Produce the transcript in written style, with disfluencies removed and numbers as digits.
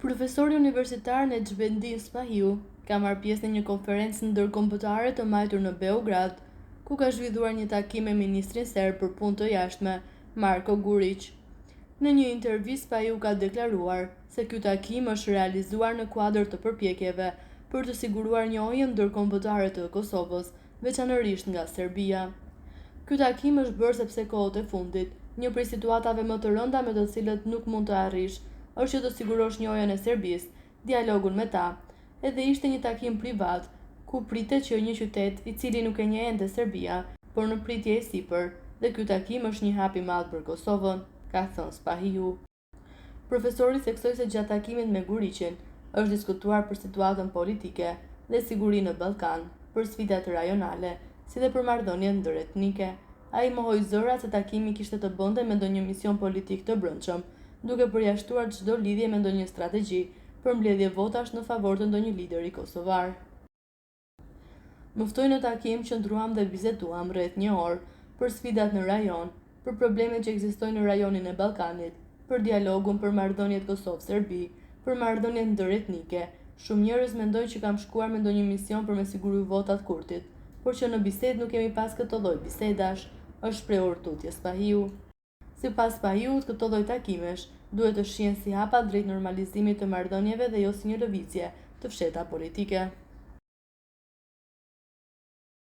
Profesori universitar Necmettin Spahiu ka marrë pjesë në një konferencë ndërkombëtare të mbajtur në Beograd, ku ka zhvilluar një takim me ministrin serb për punë të jashtme, Marko Guric. Në një intervistë Spahiu ka deklaruar se ky takim është realizuar në kuadër të përpjekjeve për të siguruar njohjen ndërkombëtare të Kosovës, veçanërisht nga Serbia. Ky takim është bërë sepse kohët e fundit, një prej situatave më të rënda me të cilët nuk mund të arrish, është që të sigurosh njohjen e Serbisë, dialogun me ta. Edhe ishte një takim privat, ku pritet që një qytet i cili nuk e njeh ende Serbia, por në pritje e sipër, dhe ky takim është një hap i madh për Kosovën, ka thënë Spahiu. Profesori theksoi se gjatë takimit me Guricin është diskutuar për situatën politike dhe sigurinë në Ballkan, për sfidat rajonale, si dhe për marrëdhëniet ndëretnike. Ai mohoi zëra se takimi kishte të bënte me ndonjë mision politik të brendshëm, duke përjashtuar çdo lidhje me ndonjë strategji për mbledhje votash në favor të ndonjë lideri kosovar. Më ftoi në takim, qëndruam dhe biseduam rreth një orë për sfidat në rajon, për problemet që ekzistojnë në rajonin e Ballkanit, për dialogun për marrëdhëniet Kosovë-Serbi, për marrëdhëniet ndëretnike. Shumë njerëz mendojnë që kam shkuar me ndonjë mision për me siguru votat kurtit, por që në bisedë nuk kemi pas këto lloj bisedash, është shprehur tutje Spahiu. Sipas Spahiut, këto lloj takimesh duhet të shihen si hapa drejt normalizimit të marrëdhënieve dhe jo si një lëvizje të fshehta politike.